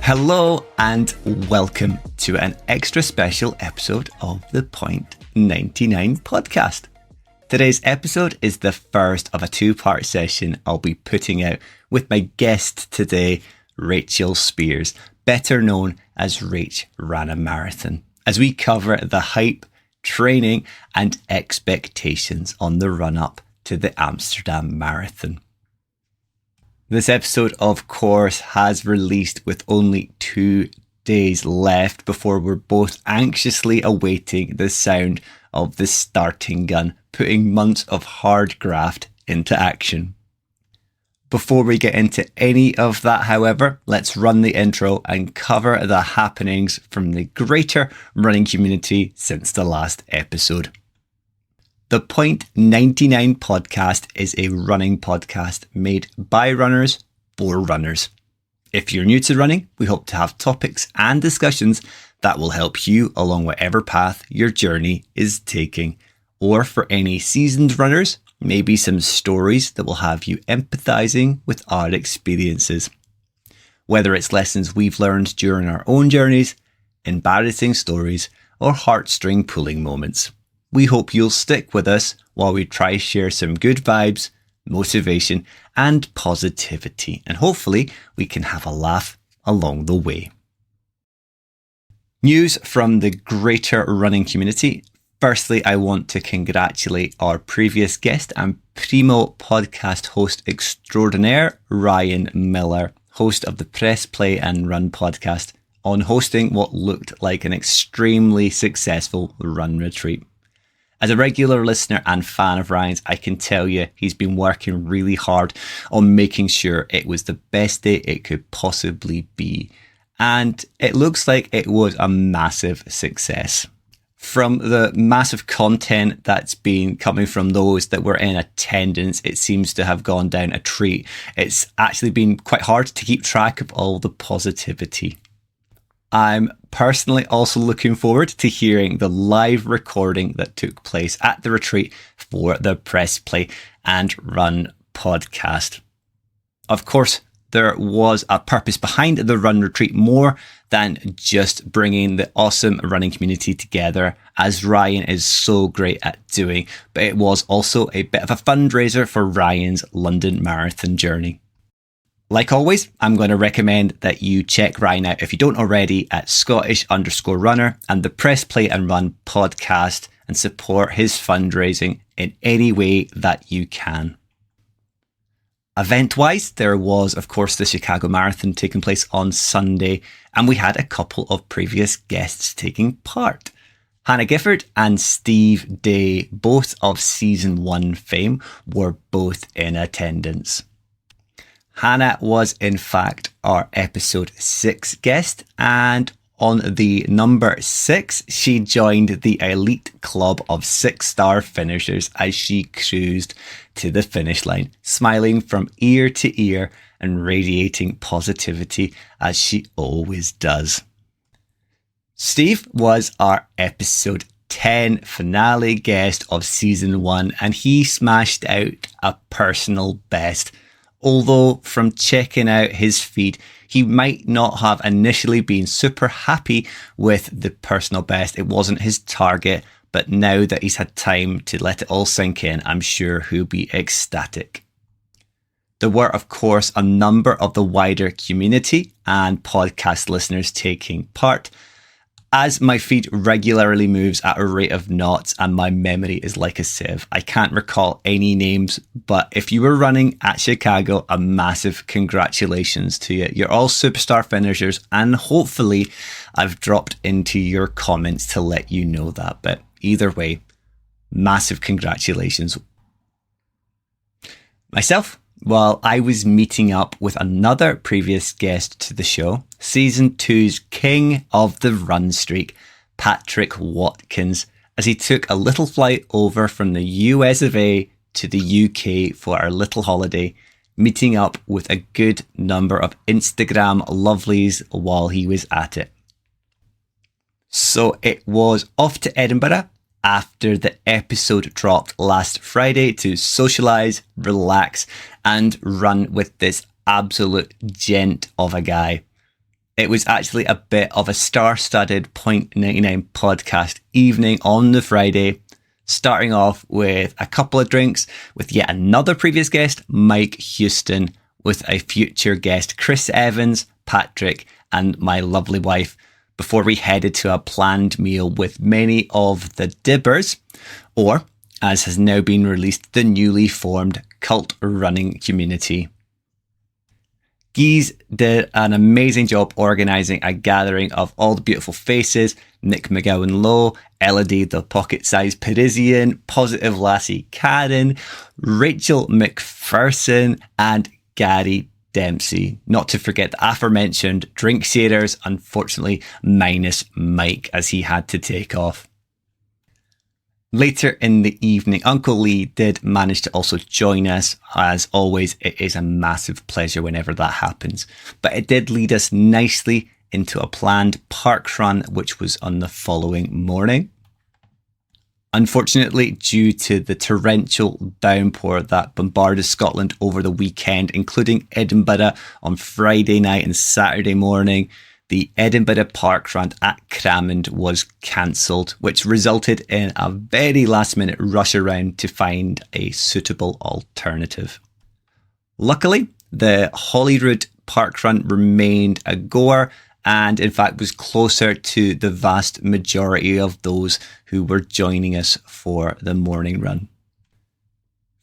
Hello and welcome to an extra special episode of the Point 99 podcast. Today's episode is the first of a two-part session I'll be putting out with my guest today, Rachel Speirs, better known as Rach Ran a Marathon, as we cover the hype, training and expectations on the run-up to the Amsterdam Marathon. This episode, of course, has released with only 2 days left before we're both anxiously awaiting the sound of the starting gun, putting months of hard graft into action. Before we get into any of that, however, let's run the intro and cover the happenings from the greater running community since the last episode. The Point 99 podcast is a running podcast made by runners for runners. If you're new to running, we hope to have topics and discussions that will help you along whatever path your journey is taking. Or for any seasoned runners, maybe some stories that will have you empathizing with our experiences. Whether it's lessons we've learned during our own journeys, embarrassing stories, or heartstring pulling moments. We hope you'll stick with us while we try to share some good vibes, motivation, and positivity. And hopefully we can have a laugh along the way. News from the greater running community. Firstly, I want to congratulate our previous guest and primo podcast host extraordinaire, Ryan Miller, host of the Press, Play and Run podcast, on hosting what looked like an extremely successful run retreat. As a regular listener and fan of Ryan's, I can tell you he's been working really hard on making sure it was the best day it could possibly be. And it looks like it was a massive success. From the massive content that's been coming from those that were in attendance, it seems to have gone down a treat. It's actually been quite hard to keep track of all the positivity. I'm personally also looking forward to hearing the live recording that took place at the retreat for the Press, Play and Run podcast. Of course, there was a purpose behind the run retreat more than just bringing the awesome running community together, as Ryan is so great at doing, but it was also a bit of a fundraiser for Ryan's London Marathon journey. Like always, I'm going to recommend that you check Ryan out if you don't already at Scottish_runner and the Press, Play and Run podcast and support his fundraising in any way that you can. Event-wise, there was, of course, the Chicago Marathon taking place on Sunday, and we had a couple of previous guests taking part. Hannah Gifford and Steve Day, both of Season 1 fame, were both in attendance. Hannah was in fact our episode 6 guest, and on the number 6, she joined the elite club of 6-star finishers as she cruised to the finish line, smiling from ear to ear and radiating positivity as she always does. Steve was our episode 10 finale guest of season 1, and he smashed out a personal best. Although from checking out his feed, he might not have initially been super happy with the personal best. It wasn't his target, but now that he's had time to let it all sink in, I'm sure he'll be ecstatic. There were, of course, a number of the wider community and podcast listeners taking part. As my feed regularly moves at a rate of knots and my memory is like a sieve, I can't recall any names, but if you were running at Chicago, a massive congratulations to you. You're all superstar finishers, and hopefully I've dropped into your comments to let you know that. But either way, massive congratulations. Myself, well, I was meeting up with another previous guest to the show, Season 2's king of the run streak, Patrick Watkins, as he took a little flight over from the US of A to the UK for our little holiday, meeting up with a good number of Instagram lovelies while he was at it. So it was off to Edinburgh after the episode dropped last Friday to socialise, relax and run with this absolute gent of a guy. It was actually a bit of a star-studded Point 99 podcast evening on the Friday, starting off with a couple of drinks with yet another previous guest, Mike Houston, with a future guest, Chris Evans, Patrick, and my lovely wife, before we headed to a planned meal with many of the Dibbers, or, as has now been released, the newly formed cult running community. Geese did an amazing job organising a gathering of all the beautiful faces: Nick McGowan Lowe, Elodie the pocket-sized Parisian, Positive Lassie Karen, Rachel McPherson, and Gary Dempsey. Not to forget the aforementioned drink sharers, unfortunately minus Mike as he had to take off. Later in the evening, Uncle Lee did manage to also join us. As always, it is a massive pleasure whenever that happens. But it did lead us nicely into a planned park run, which was on the following morning. Unfortunately, due to the torrential downpour that bombarded Scotland over the weekend, including Edinburgh on Friday night and Saturday morning, the Edinburgh Park Run at Cramond was cancelled, which resulted in a very last minute rush around to find a suitable alternative. Luckily, the Holyrood Park Run remained a goer and in fact was closer to the vast majority of those who were joining us for the morning run.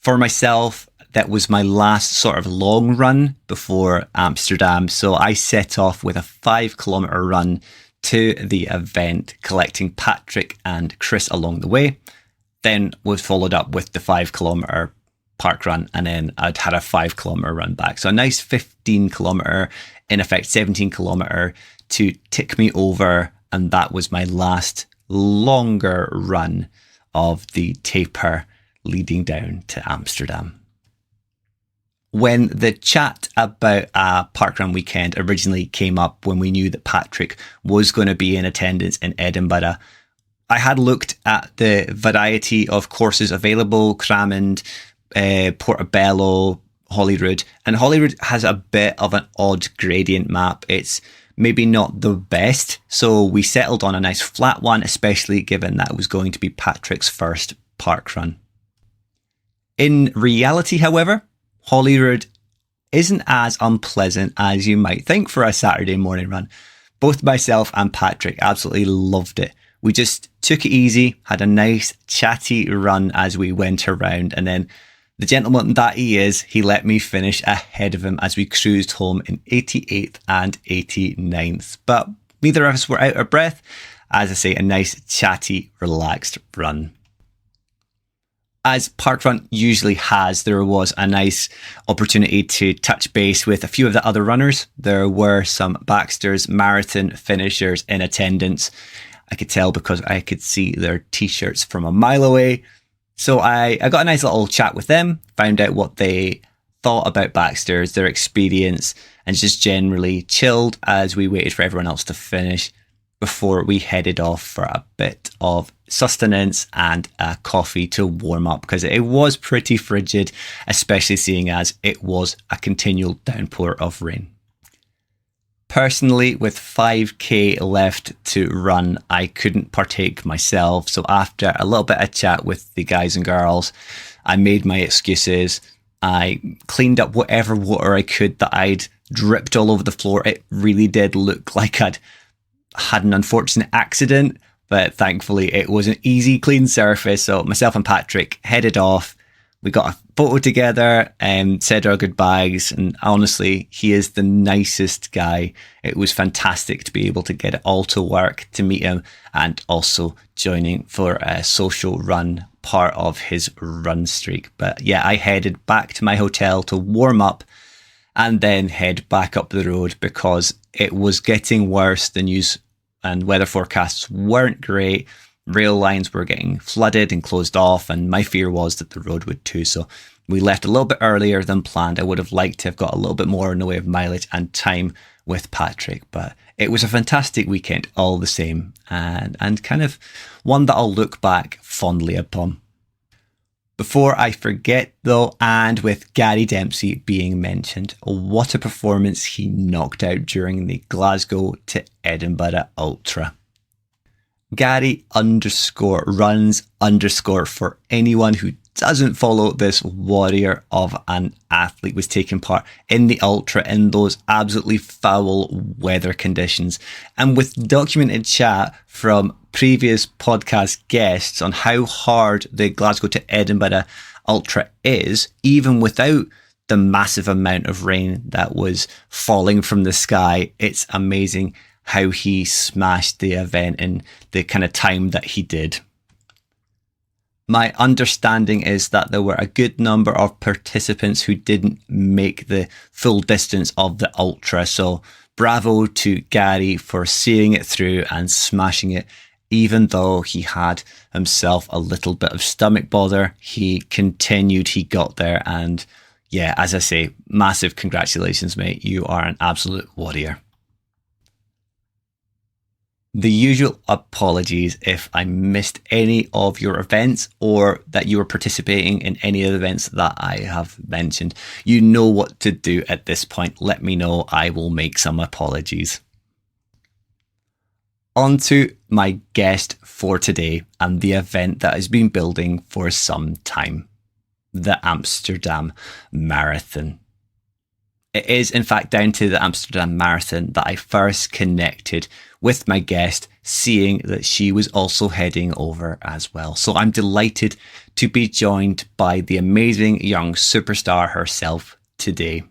For myself, that was my last sort of long run before Amsterdam. So I set off with a 5-kilometre run to the event, collecting Patrick and Chris along the way. Then was followed up with the 5-kilometre park run, and then I'd had a 5-kilometre run back. So a nice 15-kilometre, in effect 17-kilometre to tick me over. And that was my last longer run of the taper leading down to Amsterdam. When the chat about a parkrun weekend originally came up, when we knew that Patrick was going to be in attendance in Edinburgh, I had looked at the variety of courses available: Cramond, Portobello, Holyrood. And Holyrood has a bit of an odd gradient map. It's maybe not the best, so we settled on a nice flat one, especially given that it was going to be Patrick's first parkrun. In reality, however, Holyrood isn't as unpleasant as you might think for a Saturday morning run. Both myself and Patrick absolutely loved it. We just took it easy, had a nice chatty run as we went around, and then the gentleman that he is, he let me finish ahead of him as we cruised home in 88th and 89th. But neither of us were out of breath. As I say, a nice chatty, relaxed run. As Parkrun usually has, there was a nice opportunity to touch base with a few of the other runners. There were some Baxter's marathon finishers in attendance. I could tell because I could see their t-shirts from a mile away. So I got a nice little chat with them, found out what they thought about Baxter's, their experience, and just generally chilled as we waited for everyone else to finish before we headed off for a bit of sustenance and a coffee to warm up, because it was pretty frigid, especially seeing as it was a continual downpour of rain. Personally, with 5k left to run, I couldn't partake myself. So after a little bit of chat with the guys and girls, I made my excuses. I cleaned up whatever water I could that I'd dripped all over the floor. It really did look like I'd had an unfortunate accident, but thankfully it was an easy, clean surface. So myself and Patrick headed off. We got a photo together and said our goodbyes. And honestly, he is the nicest guy. It was fantastic to be able to get it all to work, to meet him, and also joining for a social run, part of his run streak. But yeah, I headed back to my hotel to warm up and then head back up the road because it was getting worse. The news and weather forecasts weren't great. Rail lines were getting flooded and closed off, and my fear was that the road would too. So we left a little bit earlier than planned. I would have liked to have got a little bit more in the way of mileage and time with Patrick, but it was a fantastic weekend all the same, and kind of one that I'll look back fondly upon. Before I forget though, and with Gary Dempsey being mentioned, what a performance he knocked out during the Glasgow to Edinburgh Ultra. Gary _runs_ for anyone who doesn't follow this warrior of an athlete was taking part in the Ultra in those absolutely foul weather conditions. And with documented chat from previous podcast guests on how hard the Glasgow to Edinburgh Ultra is, even without the massive amount of rain that was falling from the sky, it's amazing how he smashed the event in the kind of time that he did. My understanding is that there were a good number of participants who didn't make the full distance of the Ultra. So bravo to Gary for seeing it through and smashing it. Even though he had himself a little bit of stomach bother, he continued, he got there. And yeah, as I say, massive congratulations, mate. You are an absolute warrior. The usual apologies if I missed any of your events or that you were participating in any of the events that I have mentioned. You know what to do at this point. Let me know. I will make some apologies. On to my guest for today and the event that has been building for some time, the Amsterdam Marathon. It is, in fact, down to the Amsterdam Marathon that I first connected with my guest, seeing that she was also heading over as well. So I'm delighted to be joined by the amazing young superstar herself today.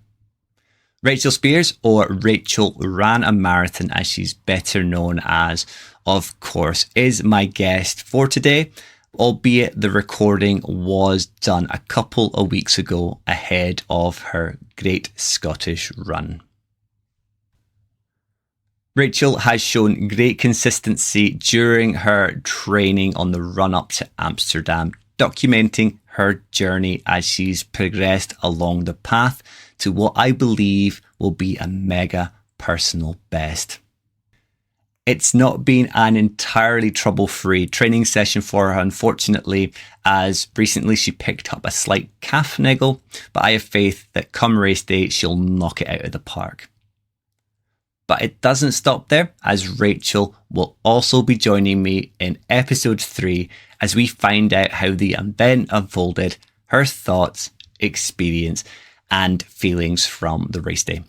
Rachel Speirs, or Rachel Ran a Marathon as she's better known as, of course, is my guest for today, albeit the recording was done a couple of weeks ago ahead of her Great Scottish Run. Rachel has shown great consistency during her training on the run up to Amsterdam, documenting her journey as she's progressed along the path to what I believe will be a mega personal best. It's not been an entirely trouble-free training session for her, unfortunately, as recently she picked up a slight calf niggle, but I have faith that come race day, she'll knock it out of the park. But it doesn't stop there, as Rachel will also be joining me in episode 3 as we find out how the event unfolded, her thoughts, experience, and feelings from the race day.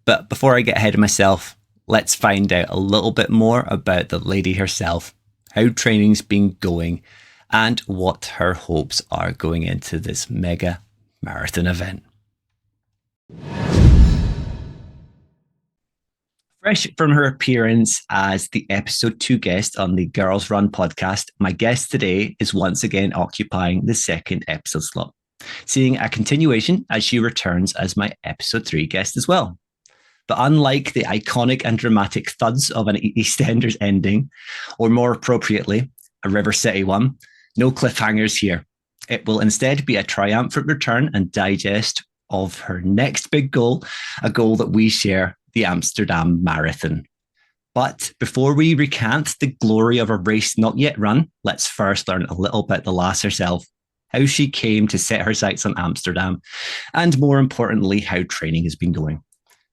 But before I get ahead of myself, let's find out a little bit more about the lady herself, how training's been going, and what her hopes are going into this mega marathon event. Fresh from her appearance as the episode 2 guest on the Girls Run podcast, my guest today is once again occupying the second episode slot, seeing a continuation as she returns as my episode 3 guest as well. But unlike the iconic and dramatic thuds of an EastEnders ending, or more appropriately, a River City one, no cliffhangers here. It will instead be a triumphant return and digest of her next big goal, a goal that we share, the Amsterdam Marathon. But before we recant the glory of a race not yet run, let's first learn a little about the lass herself, how she came to set her sights on Amsterdam, and more importantly, how training has been going.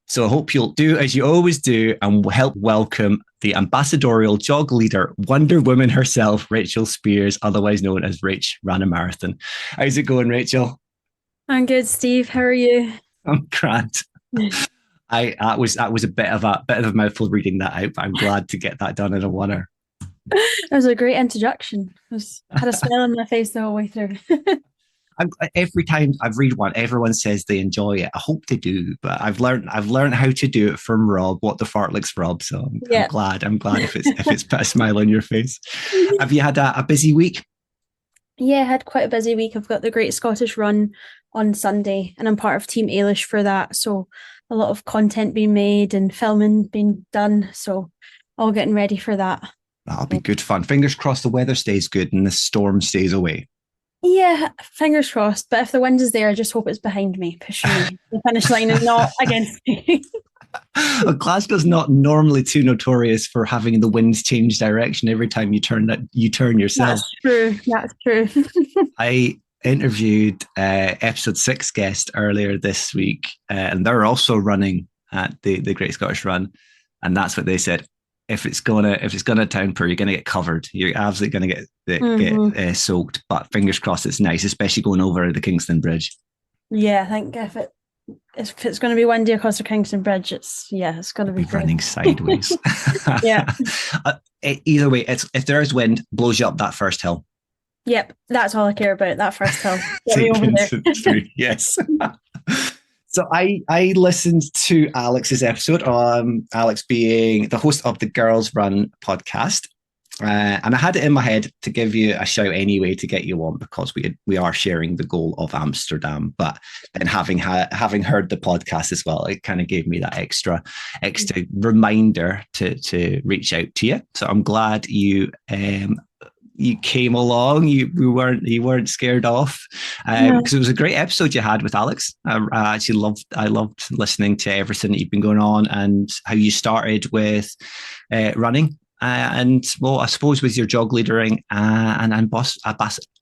So I hope you'll do as you always do and help welcome the ambassadorial jog leader, Wonder Woman herself, Rachel Speirs, otherwise known as Rach Ran a Marathon. How's it going, Rachel? I'm good, Steve. How are you? I'm grand. That was a bit of a mouthful reading that out, but I'm glad to get that done in a oneer. It was a great introduction. I had a smile on my face the whole way through. Every time I read one, everyone says they enjoy it. I hope they do, but I've learned how to do it from Rob. What the fartlek's Rob? So I'm glad. I'm glad if it's put a smile on your face. Have you had a busy week? Yeah, I had quite a busy week. I've got the Great Scottish Run on Sunday, and I'm part of Team Ailish for that. So a lot of content being made and filming being done. So all getting ready for that. That'll be good fun. Fingers crossed the weather stays good and the storm stays away. Yeah, fingers crossed. But if the wind is there, I just hope it's behind me, pushing me to the finish line and not against me. Well, Glasgow's not normally too notorious for having the winds change direction every time you turn yourself. That's true. interviewed episode 6 guest earlier this week, and they're also running at the Great Scottish Run, and that's what they said. If it's gonna downpour, you're gonna get covered. You're absolutely gonna get soaked. But fingers crossed, it's nice, especially going over the Kingston Bridge. Yeah, I think if it's going to be windy across the Kingston Bridge, it's going to be running sideways. Yeah. Either way, if there is wind, blows you up that first hill. Yep, that's all I care about. That first hill. Get me over there. Yes. So I listened to Alex's episode, Alex being the host of the Girls Run podcast. And I had it in my head to give you a shout anyway to get you on, because we are sharing the goal of Amsterdam. But then having heard the podcast as well, it kind of gave me that extra reminder to reach out to you. So I'm glad you came along. You weren't scared off, because it was a great episode you had with Alex. I loved listening to everything that you've been going on and how you started with running. And well, I suppose with your jog leadering and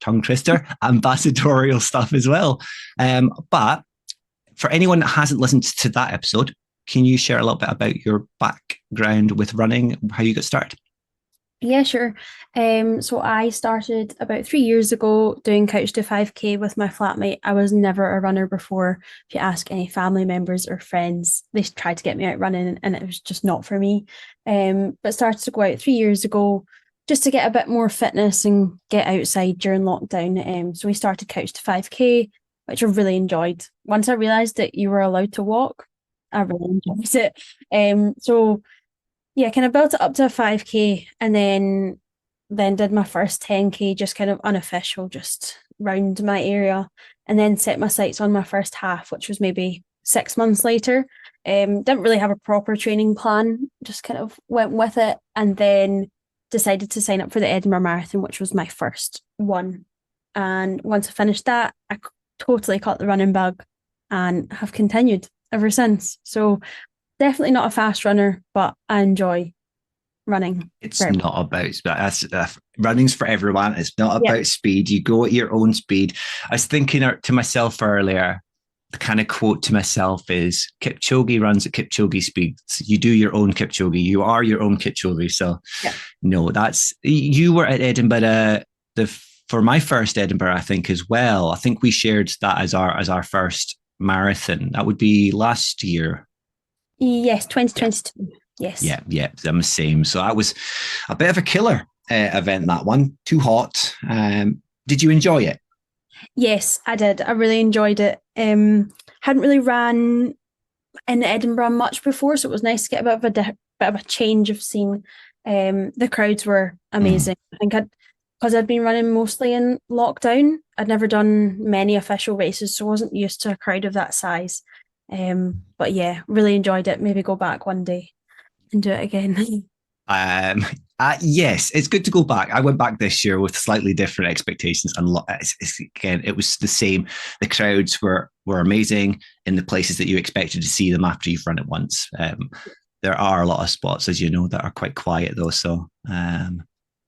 tongue twister, ambassadorial stuff as well. But for anyone that hasn't listened to that episode, can you share a little bit about your background with running, how you got started? Yeah, sure. So I started about 3 years ago doing Couch to 5K with my flatmate. I was never a runner before. If you ask any family members or friends, they tried to get me out running and it was just not for me. But started to go out 3 years ago just to get a bit more fitness and get outside during lockdown. So we started Couch to 5K, which I really enjoyed. Once I realised that you were allowed to walk, I really enjoyed it. So yeah, kind of built it up to a 5K and then did my first 10K, just kind of unofficial, just round my area, and then set my sights on my first half, which was maybe 6 months later. Didn't really have a proper training plan, just kind of went with it, and then decided to sign up for the Edinburgh Marathon, which was my first one. And once I finished that, I totally caught the running bug and have continued ever since. So definitely not a fast runner, but I enjoy running. It's not about running's for everyone. It's not about speed. You go at your own speed. I was thinking to myself earlier, the kind of quote to myself is Kipchoge runs at Kipchoge speeds. You do your own Kipchoge. You are your own Kipchoge. So no, you were at Edinburgh for my first Edinburgh, I think, as well. I think we shared that as our first marathon. That would be last year. Yes, 2022. Yes. Yeah, I'm the same. So that was a bit of a killer event, that one. Too hot. Did you enjoy it? Yes, I did. I really enjoyed it. Hadn't really ran in Edinburgh much before, so it was nice to get a bit of a change of scene. The crowds were amazing. I think because I'd been running mostly in lockdown, I'd never done many official races, so I wasn't used to a crowd of that size. But yeah, really enjoyed it. Maybe go back one day and do it again. Yes, it's good to go back. I went back this year with slightly different expectations, and again, it was the same. The crowds were amazing in the places that you expected to see them after you've run it once. There are a lot of spots, as you know, that are quite quiet though. So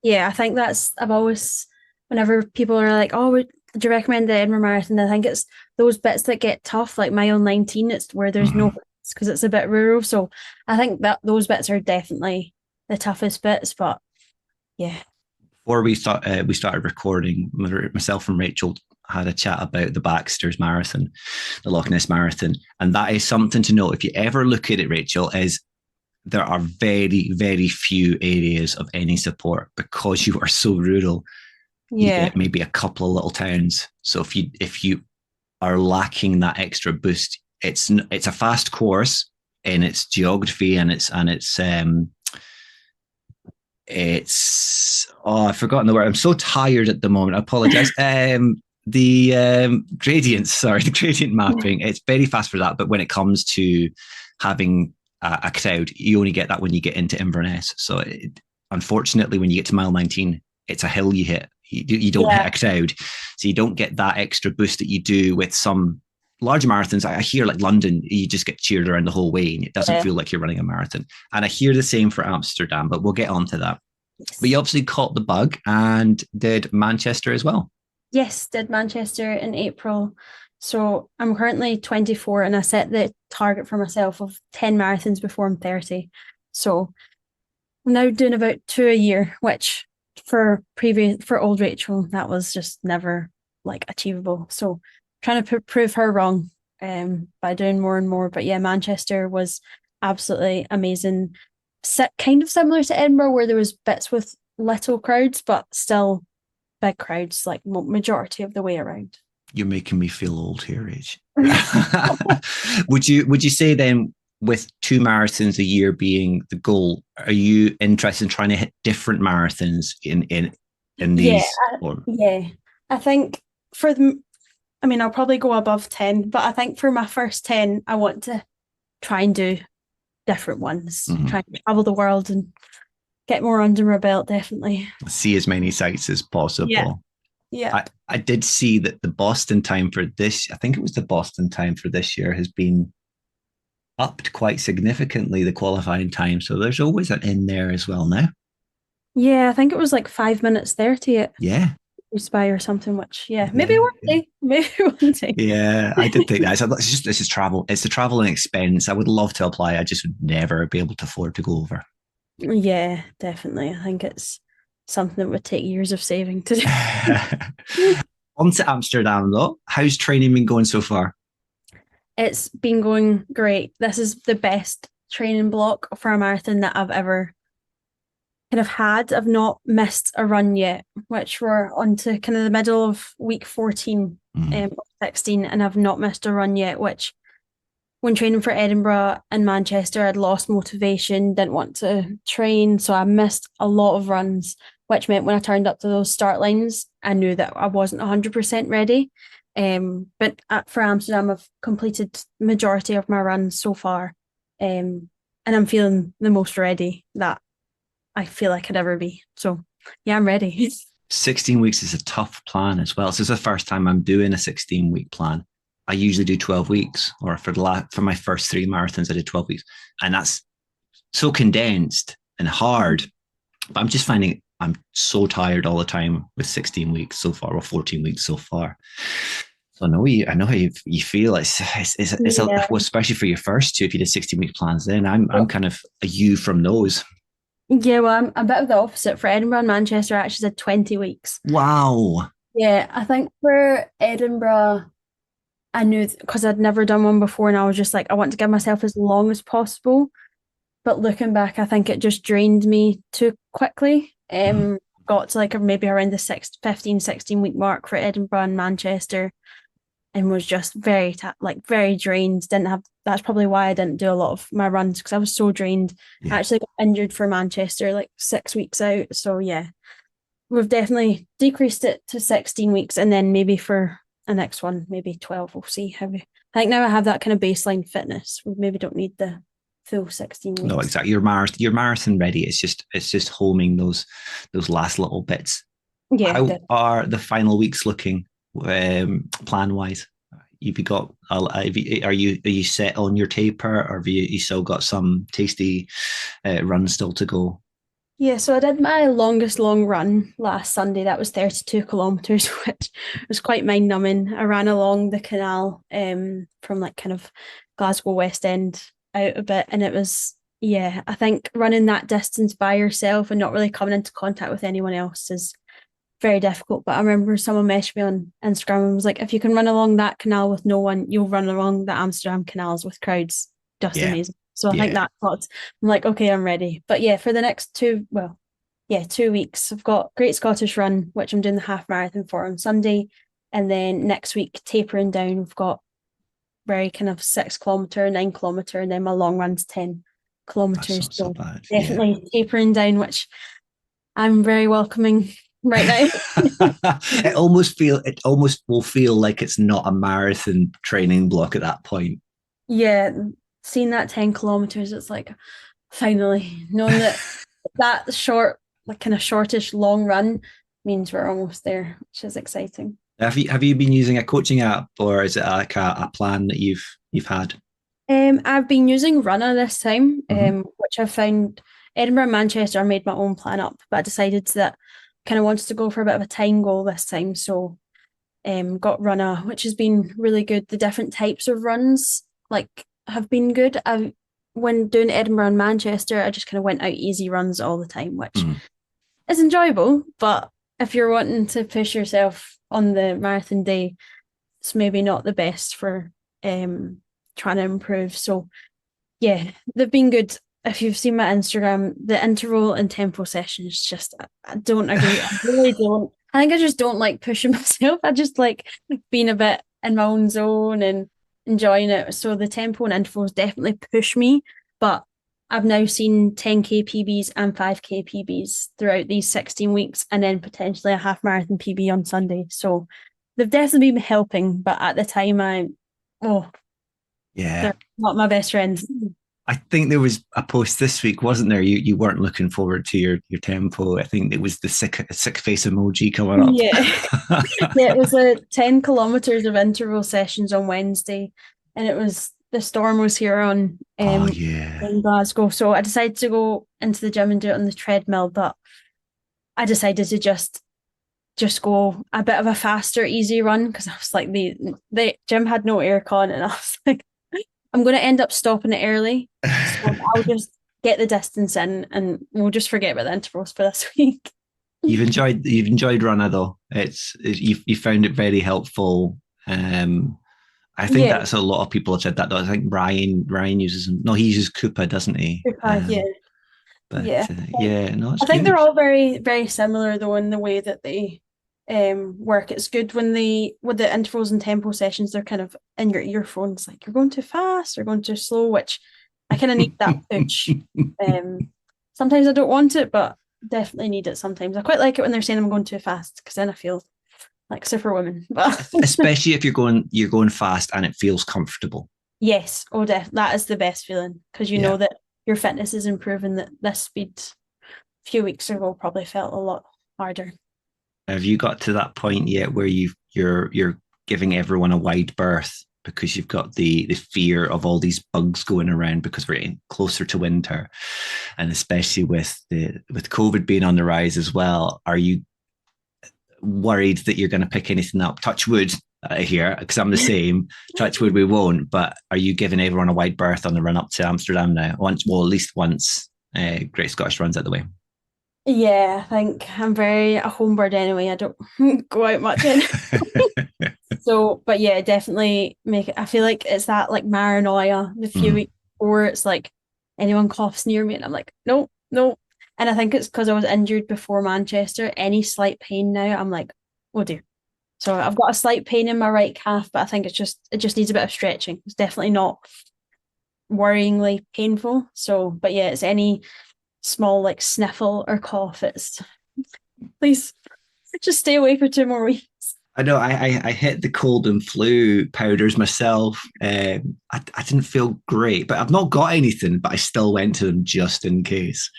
yeah, I think I've always, whenever people are like, "Oh, do you recommend the Edinburgh Marathon?" I think it's those bits that get tough, like mile 19. It's where there's no bits because it's a bit rural. So I think that those bits are definitely the toughest bits. But yeah. Before we started recording, myself and Rachel had a chat about the Baxter's Marathon, the Loch Ness Marathon, and that is something to note. If you ever look at it, Rachel, is there are very, very few areas of any support because you are so rural. You get maybe a couple of little towns. So if you are lacking that extra boost, it's a fast course in its geography and it's I've forgotten the word. I'm so tired at the moment. I apologize. The gradient mapping. It's very fast for that, but when it comes to having a crowd, you only get that when you get into Inverness. So unfortunately, when you get to mile 19, it's a hill you hit. You don't hit a crowd, so you don't get that extra boost that you do with some larger marathons. I hear like London, you just get cheered around the whole way and it doesn't feel like you're running a marathon. And I hear the same for Amsterdam, but we'll get on to that. Yes. But you obviously caught the bug and did Manchester as well. Yes, did Manchester in April. So I'm currently 24 and I set the target for myself of 10 marathons before I'm 30. So I'm now doing about 2 a year, which for old Rachel, that was just never like achievable. So trying to prove her wrong by doing more and more. But yeah, Manchester was absolutely amazing. Kind of similar to Edinburgh, where there was bits with little crowds, but still big crowds, like majority of the way around. You're making me feel old here, Rach. Would you say then, with 2 marathons a year being the goal, are you interested in trying to hit different marathons in Yeah, these? Or yeah. I think for the, I mean, I'll probably go above 10, but I think for my first 10, I want to try and do different ones, Mhm. try and travel the world and get more under my belt, definitely. See as many sites as Yeah, possible. yeah. I did see that the Boston time for this, I think it was the Boston time for this year, has been upped quite significantly, the qualifying time. So there's always an in there as well now. Yeah, I think it was like 5 minutes 30 at Yeah. Speirs or something, which, yeah, maybe Yeah. one day, maybe one day. Yeah, I did think that. So it's just this is travel. It's the traveling expense. I would love to apply. I just would never be able to afford to go over. Yeah, definitely. I think it's something that would take years of saving to do. On to Amsterdam though. How's training been going so far? It's been going great. This is the best training block for a marathon that I've ever kind of had. I've not missed a run yet, which we're on to kind of the middle of week 14, Mm. 16, and I've not missed a run yet, which when training for Edinburgh and Manchester, I'd lost motivation, didn't want to train. So I missed a lot of runs, which meant when I turned up to those start lines, I knew that I wasn't 100% ready. But for Amsterdam, I've completed majority of my runs so far. And I'm feeling the most ready that I feel I could ever be. So yeah, I'm ready. 16 weeks is a tough plan as well. This is the first time I'm doing a 16-week plan. I usually do 12 weeks, or for my first 3 marathons, I did 12 weeks. And that's so condensed and hard. But I'm just finding I'm so tired all the time with 16 weeks so far, or 14 weeks so far. So I know how you feel. Yeah. Well, especially for your first two, if you did 16-week plans, then I'm kind of a you from those. Yeah, well, I'm a bit of the opposite. For Edinburgh and Manchester, I actually did 20 weeks. Wow. Yeah, I think for Edinburgh, I knew because I'd never done one before, and I was just like, I want to give myself as long as possible. But looking back, I think it just drained me too quickly. Mhm. Got to like maybe around the 15, 16 week mark for Edinburgh and Manchester, and was just very drained. Didn't have That's probably why I didn't do a lot of my runs because I was so drained. I Yeah. actually got injured for Manchester like 6 weeks out. So yeah, we've definitely decreased it to 16 weeks, and then maybe for a next one, maybe 12. We'll see how we. I think now I have that kind of baseline fitness. We maybe don't need the full 16 No, weeks. exactly. Your marathon ready. It's just homing those last little bits. Yeah, How are the final weeks looking, plan wise? You've got are you set on your taper, or have you still got some tasty runs still to go? yeah. So I did my longest long run last Sunday. That was 32 kilometers, which was quite mind numbing. I ran along the canal from like kind of Glasgow West End out a bit, and it was yeah. I think running that distance by yourself and not really coming into contact with anyone else is very difficult. But I remember someone messaged me on Instagram and was like, if you can run along that canal with no one, you'll run along the Amsterdam canals with crowds. Just Yeah, amazing. So I think yeah. that's what I'm like, okay, I'm ready. But yeah, for the next yeah, 2 weeks, I've got Great Scottish Run, which I'm doing the half marathon for on Sunday. And then next week, tapering down, we've got very kind of 6 kilometer, 9 kilometer, and then my long run's 10 That's kilometers. not so So bad. Yeah. definitely tapering down, which I'm very welcoming right now. It almost will feel like it's not a marathon training block at that point. Yeah, seeing that 10 kilometers, it's like finally knowing that that short, like kind of shortish long run means we're almost there, which is exciting. Have you been using a coaching app, or is it like a plan that you've had? I've been using Runner this time, Mm-hmm. which I found Edinburgh and Manchester. I made my own plan up, but I decided that kind of wanted to go for a bit of a time goal this time. So got Runner, which has been really good. The different types of runs have been good. When doing Edinburgh and Manchester, I just kind of went out easy runs all the time, which is enjoyable. But if you're wanting to push yourself on the marathon day, it's maybe not the best for trying to improve. So yeah, they've been good. If you've seen my Instagram, the interval and tempo sessions, just I don't agree. I really don't. I think I just don't like pushing myself. I just like being a bit in my own zone and enjoying it. So the tempo and intervals definitely push me. But I've now seen 10K PBs and 5K PBs throughout these 16 weeks, and then potentially a half marathon PB on Sunday. So they've definitely been helping. But at the time, they're not my best friends. I think there was a post this week, wasn't there? You weren't looking forward to your tempo. I think it was the sick face emoji coming up. Yeah. Yeah, it was 10 kilometers of interval sessions on Wednesday, and the storm was here in Glasgow. So I decided to go into the gym and do it on the treadmill, but I decided to just go a bit of a faster, easy run, because I was like, the gym had no aircon, and I was like, I'm going to end up stopping it early. So I'll just get the distance in, and we'll just forget about the intervals for this week. You've enjoyed Runner though. You found it very helpful. I think that's a lot of people have said that though. I think Ryan uses him. No, he uses Coupa, doesn't he? Coupa, yeah. But no, I think they're all very, very similar though in the way that they work. It's good when with the intervals and tempo sessions, they're kind of in your earphones, like you're going too fast or going too slow, which I kind of need that push. Sometimes I don't want it, but definitely need it sometimes. I quite like it when they're saying I'm going too fast, because then I feel like Superwoman. But especially if you're going fast and it feels comfortable. Yes, that is the best feeling, because you know that your fitness is improving. That this speed a few weeks ago probably felt a lot harder. Have you got to that point yet where you're giving everyone a wide berth because you've got the fear of all these bugs going around, because we're getting closer to winter, and especially with COVID being on the rise as well? Are you worried that you're going to pick anything up? Touch wood here, because I'm the same. Touch wood, we won't. But are you giving everyone a wide berth on the run up to Amsterdam now? At least once Great Scottish Run's out the way. Yeah, I think I'm very a homebird anyway. I don't go out much in. So, but yeah, definitely make it. I feel like it's that like paranoia the few weeks before. It's like anyone coughs near me, and I'm like, no. And I think it's because I was injured before Manchester. Any slight pain now, I'm like, oh dear. So I've got a slight pain in my right calf, but I think it just needs a bit of stretching. It's definitely not worryingly painful. So, but yeah, it's any small like sniffle or cough, it's please just stay away for 2 more weeks. I know I hit the cold and flu powders myself. I didn't feel great, but I've not got anything, but I still went to them just in case.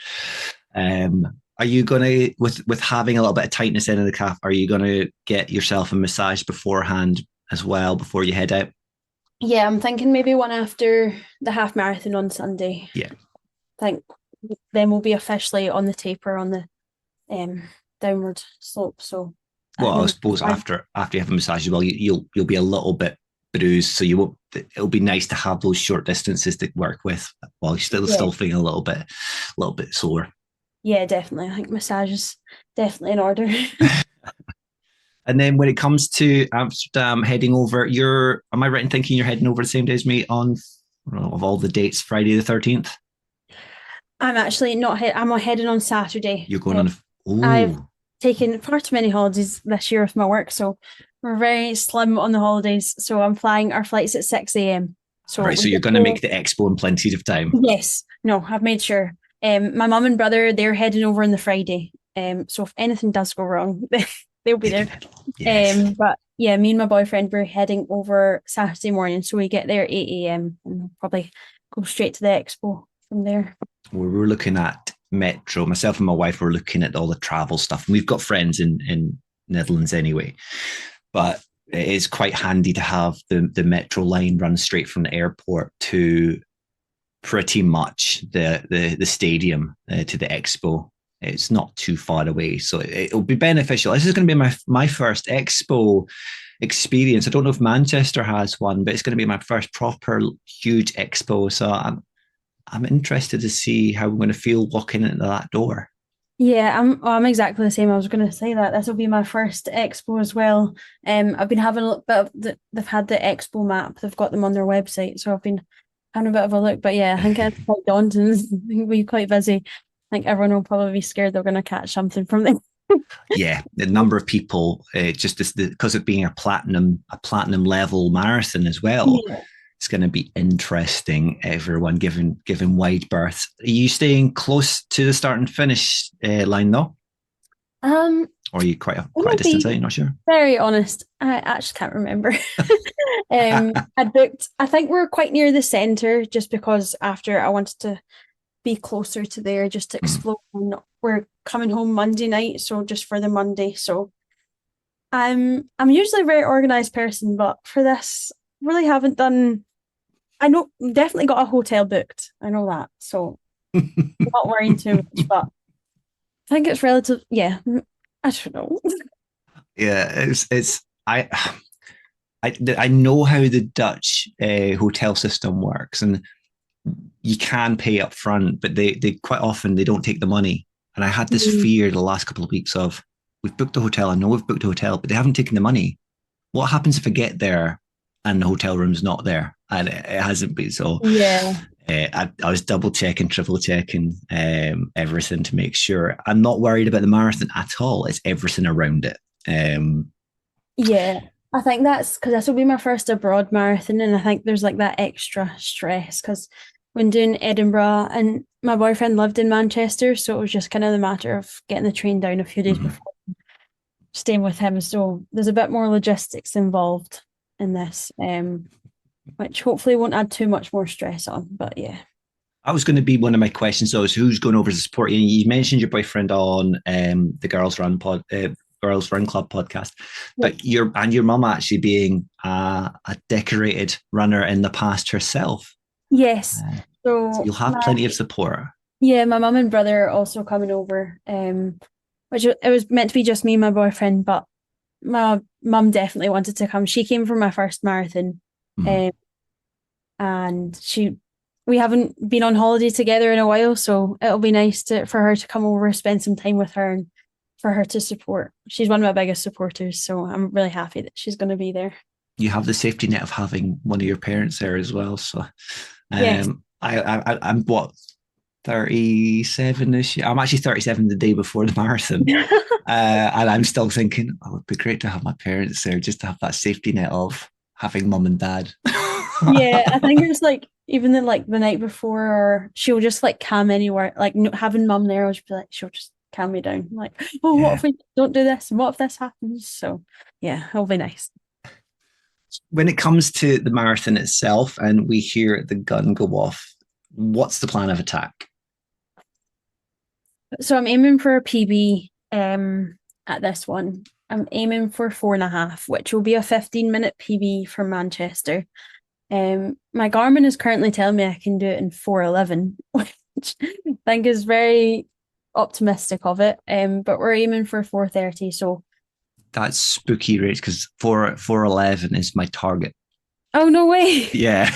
Are you gonna, with having a little bit of tightness in the calf, are you gonna get yourself a massage beforehand as well before you head out? Yeah, I'm thinking maybe one after the half marathon on Sunday. Yeah, I think then we'll be officially on the taper on the downward slope. So, I suppose after you have a massage as well, you'll be a little bit bruised, so you won't. It'll be nice to have those short distances to work with while you're still feeling a little bit sore. Yeah, definitely. I think massage is definitely in order. And then when it comes to Amsterdam, heading over, am I right in thinking you're heading over the same day as me on, of all the dates, Friday the 13th? I'm actually not I'm heading on Saturday. You're going on. I've taken far too many holidays this year with my work, so we're very slim on the holidays. So I'm flying. Our flight's at 6 a.m. So right, so you're going to make the expo in plenty of time. Yes. No, I've made sure. My mum and brother, they're heading over on the Friday. So if anything does go wrong, they'll be there. Yes. But yeah, me and my boyfriend, we're heading over Saturday morning, so we get there at 8 a.m. and we'll probably go straight to the expo from there. We were looking at Metro. Myself and my wife were looking at all the travel stuff. And we've got friends in Netherlands anyway, but it is quite handy to have the Metro line run straight from the airport to pretty much the stadium, to the expo it's not too far away, so it'll be beneficial. This is going to be my first expo experience. I don't know if Manchester has one, but it's going to be my first proper huge expo. So I'm interested to see how I'm going to feel walking into that door. Yeah, I'm exactly the same. I was going to say that this will be my first expo as well. I've been having a look, but they've had the expo map. They've got them on their website, so I've been having a bit of a look. But yeah, I think it's quite daunting. We'll be quite busy. I think everyone will probably be scared they're going to catch something from them. Yeah, the number of people, just because of being a platinum level marathon as well. Yeah. It's going to be interesting. Everyone given wide berths. Are you staying close to the start and finish line though, or are you quite a distance out? You're not sure. Very honest, I actually can't remember. I booked. I think we're quite near the centre, just because after I wanted to be closer to there, just to explore. We're coming home Monday night, so just for the Monday. So I'm usually a very organised person, but for this, really haven't done. I know definitely got a hotel booked. I know that, so not worrying too much. But I think it's relative. Yeah, I don't know. Yeah, it's I know how the Dutch hotel system works, and you can pay up front, but they quite often they don't take the money. And I had this fear the last couple of weeks of, we've booked a hotel. I know we've booked a hotel, but they haven't taken the money. What happens if I get there and the hotel room's not there? And it hasn't been. So Yeah. I was double checking, triple checking everything to make sure. I'm not worried about the marathon at all. It's everything around it. Yeah, I think that's because this will be my first abroad marathon, and I think there's like that extra stress because when doing Edinburgh, and my boyfriend lived in Manchester, so it was just kind of the matter of getting the train down a few days before, staying with him. So there's a bit more logistics involved in this, which hopefully won't add too much more stress on. But yeah. I was going to be one of my questions. So, is who's going over to support you? You mentioned your boyfriend on the Girls Run Club podcast, but your mum actually being a decorated runner in the past herself. Yes. So you'll have plenty of support. Yeah, my mum and brother are also coming over, which it was meant to be just me and my boyfriend, but my mum definitely wanted to come. She came for my first marathon, and we haven't been on holiday together in a while, so it'll be nice for her to come over, spend some time with her, and for her to support. She's one of my biggest supporters, so I'm really happy that she's going to be there. You have the safety net of having one of your parents there as well. So, yes. I'm what, 37 this year. I'm actually 37 the day before the marathon, and I'm still thinking, oh, it'd be great to have my parents there, just to have that safety net of having mum and dad. Yeah, I think it's like even the night before, or she'll just like calm anywhere. Like having mum there, she'll just calm me down. Like, oh, what if we don't do this, and what if this happens? So yeah, it'll be nice. When it comes to the marathon itself, and we hear the gun go off, what's the plan of attack? So I'm aiming for a PB at this one. I'm aiming for 4.5, which will be a 15-minute PB for Manchester. My Garmin is currently telling me I can do it in 4:11, which I think is very optimistic of it. But we're aiming for 4:30. So that's spooky rates, because 4:11 is my target. Oh, no way. Yeah,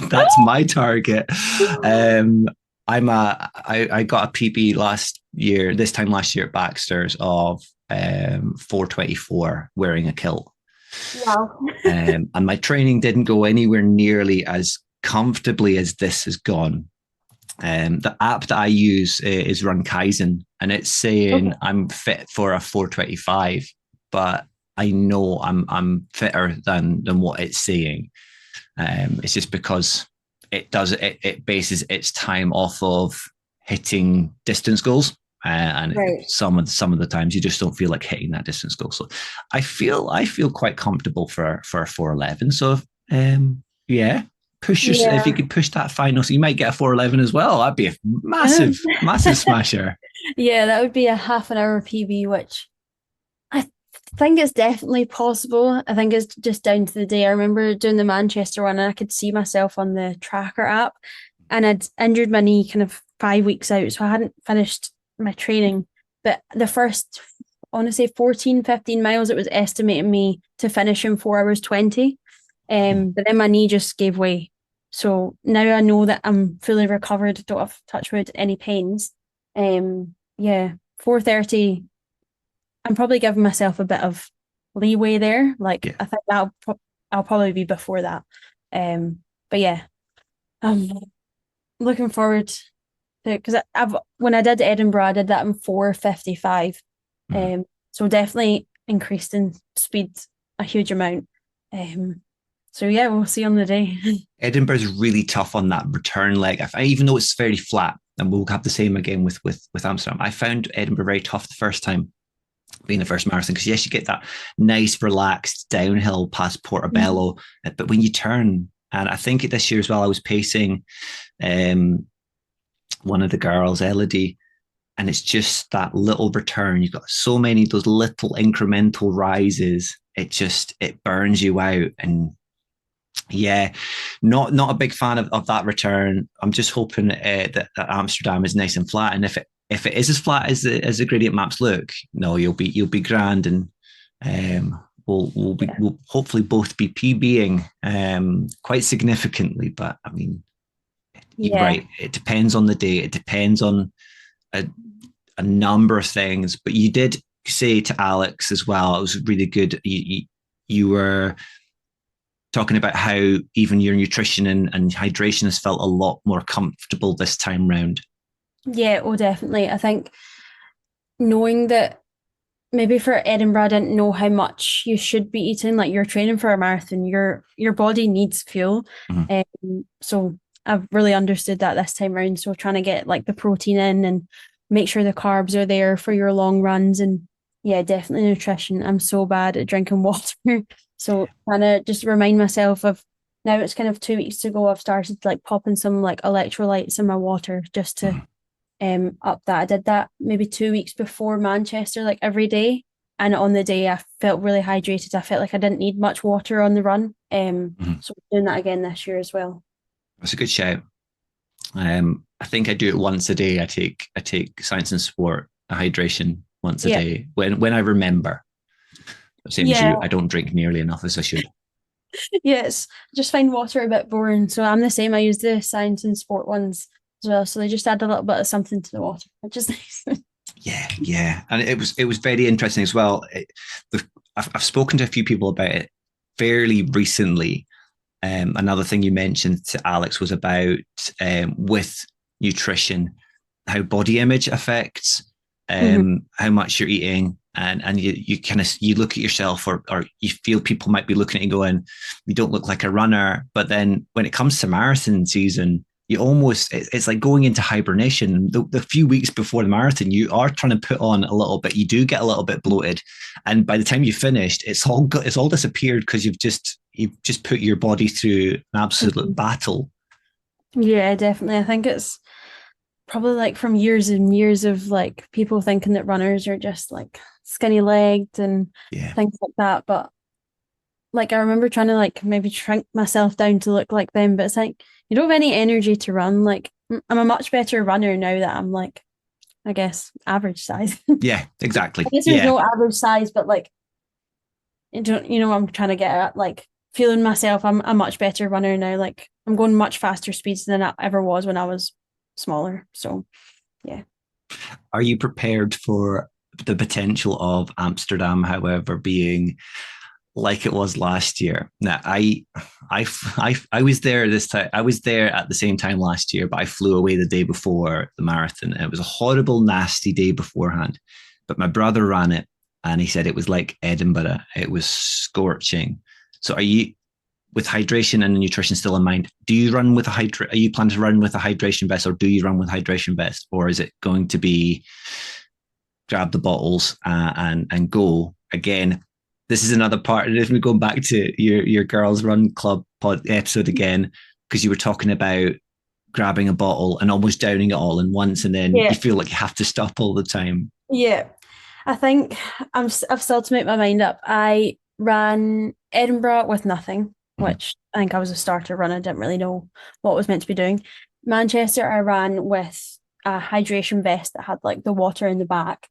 that's my target. I got a PB this time last year at Baxter's of 4:24 wearing a kilt. Wow. And my training didn't go anywhere nearly as comfortably as this has gone. The app that I use is Run Kaizen, and it's saying I'm fit for a 4:25, but I know I'm fitter than what it's saying. It's just because it bases its time off of hitting distance goals. And right. some of the times you just don't feel like hitting that distance goal. So I feel quite comfortable for a 4:11. So push yourself. If you could push that final, so you might get a 4:11 as well. That'd be a massive smasher. Yeah, that would be a half an hour PB, which I think is definitely possible. I think it's just down to the day. I remember doing the Manchester one, and I could see myself on the tracker app, and I'd injured my knee kind of 5 weeks out, so I hadn't finished my training. But the first, I want to say 14, 15 miles, it was estimating me to finish in 4 hours 20. But then my knee just gave way. So now I know that I'm fully recovered, don't have, touch wood, any pains. Yeah, 4:30. I'm probably giving myself a bit of leeway there. Like Yeah. I think I'll probably be before that. But yeah, I'm looking forward to, because I've when I did Edinburgh, I did that in 4:55. Mhm. So definitely increased in speed a huge amount. So yeah, we'll see on the day. Edinburgh's really tough on that return leg. Even though it's very flat, and we'll have the same again with Amsterdam. I found Edinburgh very tough the first time being the first marathon because yes, you get that nice relaxed downhill past Portobello, but when you turn, and I think this year as well, I was pacing one of the girls, Elodie, and it's just that little return. You've got so many of those little incremental rises. It burns you out, and yeah, not a big fan of that return. I'm just hoping that Amsterdam is nice and flat, and if it is as flat as the gradient maps look, no, you'll be grand, and we'll hopefully both be PBing quite significantly. But I mean, you're Yeah, right. It depends on the day. It depends on a, a number of things. But you did say to Alex as well, it was really good. You were talking about how even your nutrition and hydration has felt a lot more comfortable this time round. yeah, oh definitely. I think knowing that maybe for Edinburgh, I didn't know how much you should be eating. Like you're training for a marathon, your body needs fuel. Mhm. So I've really understood that this time around. So trying to get like the protein in and make sure the carbs are there for your long runs. And yeah, definitely nutrition. I'm so bad at drinking water. So trying to just remind myself of now it's kind of 2 weeks to go. I've started like popping some like electrolytes in my water just to Mhm. up that. I did that maybe 2 weeks before Manchester, like every day. And on the day, I felt really hydrated. I felt like I didn't need much water on the run. Mhm. So doing that again this year as well. That's a good shout. I think I do it once a day. I take science and sport hydration once a Yeah. day when I remember. Same as Yeah. you, I don't drink nearly enough as I should. Yes. I just find water a bit boring. So I'm the same. I use the science and sport ones as well. So they just add a little bit of something to the water, which is nice. Yeah, yeah, and it was very interesting as well. I've spoken to a few people about it fairly recently. Another thing you mentioned to Alex was about with nutrition, how body image affects Mhm. how much you're eating, and you kind of you look at yourself or you feel people might be looking at you going, you don't look like a runner. But then when it comes to marathon season, you almost it's like going into hibernation. The few weeks before the marathon, you are trying to put on a little bit. You do get a little bit bloated, and by the time you finished, it's all disappeared because you've just put your body through an absolute Mhm. battle. Yeah, definitely. I think it's probably like from years and years of like people thinking that runners are just like skinny legged and Yeah. things like that. But like I remember trying to like maybe shrink myself down to look like them, but it's like you don't have any energy to run. Like I'm a much better runner now that I'm like, I guess, average size. Yeah, I exactly. guess there's Yeah. no average size, but like you know what I'm trying to get at, like feeling myself, I'm a much better runner now. Like I'm going much faster speeds than I ever was when I was smaller. So yeah. Are you prepared for the potential of Amsterdam, however, being like it was last year? Now, I was there this time. I was there at the same time last year, but I flew away the day before the marathon. And it was a horrible, nasty day beforehand. But my brother ran it, and he said it was like Edinburgh. It was scorching. So, are you with hydration and nutrition still in mind? Do you run with a Are you planning to run with a hydration vest, or do you run with hydration vest, or is it going to be grab the bottles and go again? This is another part. If we go back to your girls run club pod episode again, because you were talking about grabbing a bottle and almost downing it all in once, and then you Yeah. feel like you have to stop all the time. Yeah. I think I've still to make my mind up. I ran Edinburgh with nothing, Mhm. which I think I was a starter run. I didn't really know what I was meant to be doing. Manchester, I ran with a hydration vest that had like the water in the back.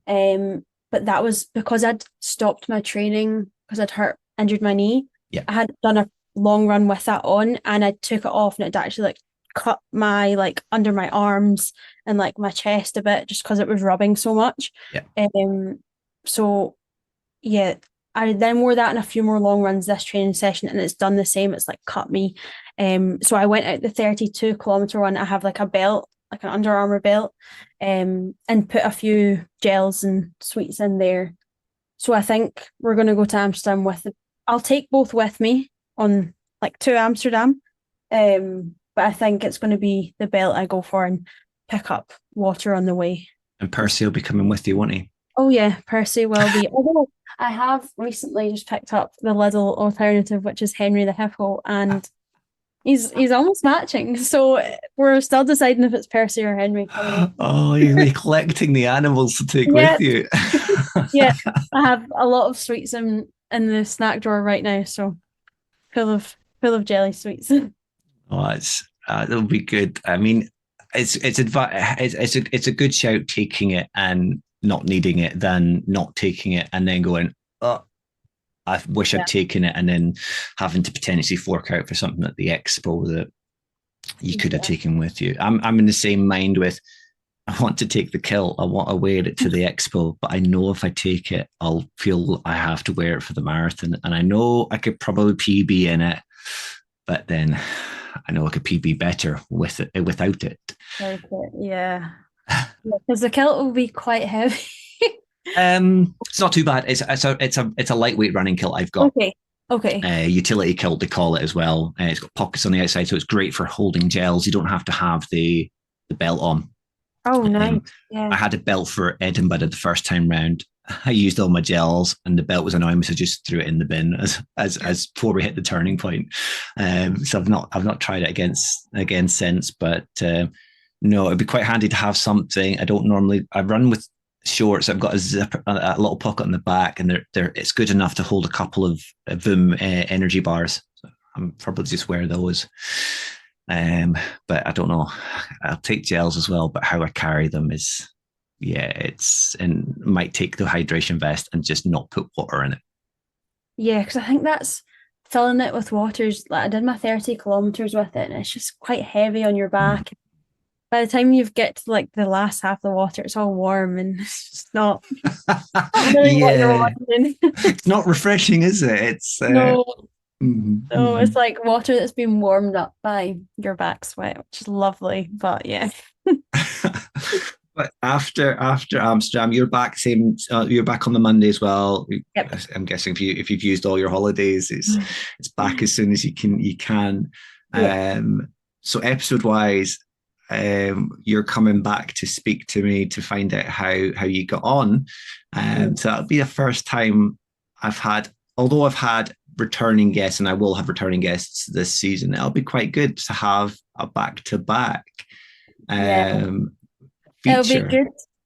But that was because I'd stopped my training because injured my knee. Yeah. I had done a long run with that on, and I took it off, and it actually like cut my like under my arms and like my chest a bit just because it was rubbing so much. Yeah. So yeah, I then wore that in a few more long runs this training session, and it's done the same. It's like cut me. So I went out the 32-kilometer one. I have like a belt, like an Under Armour belt, and put a few gels and sweets in there. So I think we're going to go to Amsterdam with it. I'll take both with me on like to Amsterdam. But I think it's going to be the belt I go for and pick up water on the way. And Percy will be coming with you, won't he? Oh yeah, Percy will be. Although I have recently just picked up the Lidl alternative, which is Henry the Hippo, and he's almost matching. So we're still deciding if it's Percy or Henry coming. Oh, you're collecting the animals to take with you. Yeah, I have a lot of sweets in the snack drawer right now, so full of jelly sweets. Oh, it'll be good. I mean, it's a good shout taking it and not needing it than not taking it and then going, oh, I wish I'd taken it, and then having to potentially fork out for something at the expo that you could have taken with you. I'm in the same mind with, I want to take the kilt. I want to wear it to the expo, but I know if I take it, I'll feel I have to wear it for the marathon. And I know I could probably PB in it, but then I know I could PB better with it without it. Yeah. Because the kilt will be quite heavy. It's not too bad. It's a lightweight running kilt I've got. Okay. Utility kilt, they call it as well. It's got pockets on the outside, so it's great for holding gels. You don't have to have the belt on. Oh, nice. I had a belt for Edinburgh the first time round. I used all my gels, and the belt was annoying me, so I just threw it in the bin as before we hit the turning point. So I've not tried it again since, but no, it'd be quite handy to have something. I run with shorts. I've got a zipper, a little pocket on the back, and it's good enough to hold a couple of Vim energy bars. So I'm probably just wear those. But I don't know. I'll take gels as well, but how I carry them is, and might take the hydration vest and just not put water in it. Yeah, because I think that's filling it with waters. Like I did my 30 kilometers with it, and it's just quite heavy on your back. By the time you get to like the last half of the water, it's all warm and it's just not really what you're wanting. It's not refreshing, is it? It's no. No, it's like water that's been warmed up by your back sweat, which is lovely. But yeah. But after Amsterdam, you're back. You're back on the Monday as well. Yep. I'm guessing if you've used all your holidays, it's back as soon as you can. Yeah. So episode wise, you're coming back to speak to me to find out how you got on. So that'll be the first time although I've had returning guests, and I will have returning guests this season. It'll be quite good to have a back-to-back feature.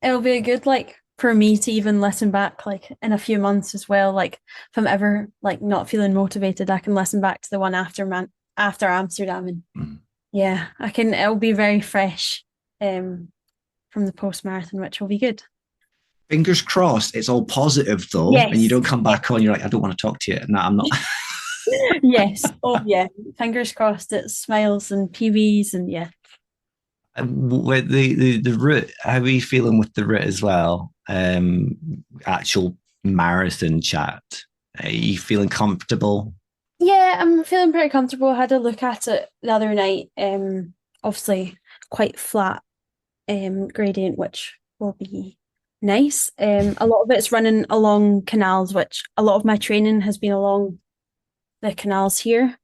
It'll be good like for me to even listen back like in a few months as well. Like if I'm ever like not feeling motivated, I can listen back to the one after Amsterdam, and it'll be very fresh from the post-marathon, which will be good. Fingers crossed it's all positive though, and you don't come back on, you're like, I don't want to talk to you. No, I'm not. Yes. Oh yeah. Fingers crossed it's smiles and PBs, and yeah. With the route, how are you feeling with the route as well? Actual marathon chat. Are you feeling comfortable? Yeah, I'm feeling pretty comfortable. I had a look at it the other night. Obviously quite flat gradient, which will be nice. A lot of it's running along canals, which a lot of my training has been along the canals here.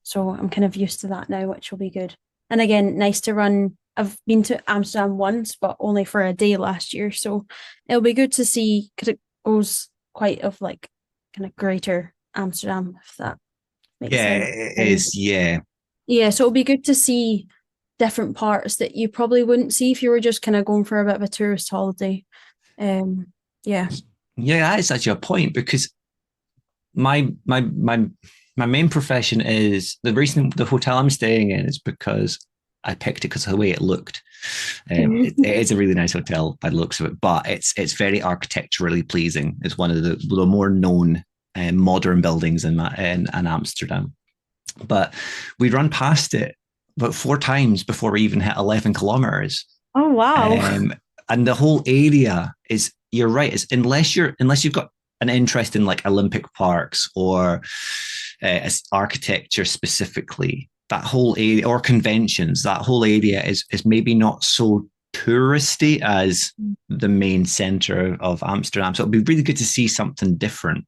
So I'm kind of used to that now, which will be good. And again, nice to run. I've been to Amsterdam once, but only for a day last year. So it'll be good to see, because it goes quite of like kind of greater Amsterdam, if that makes sense. Yeah, it is. Yeah. Yeah, so it'll be good to see different parts that you probably wouldn't see if you were just kind of going for a bit of a tourist holiday. Yeah, that's actually a point, because my main profession is, the reason the hotel I'm staying in is because I picked it because of the way it looked. It is a really nice hotel by the looks of it, but it's very architecturally pleasing. It's one of the more known modern buildings in Amsterdam. But we run past it about 4 times before we even hit 11 kilometers. Oh wow. And the whole area is, you're right, it's unless you've got an interest in like Olympic parks or architecture specifically, that whole area, or conventions, that whole area is maybe not so touristy as the main center of Amsterdam. So it'd be really good to see something different.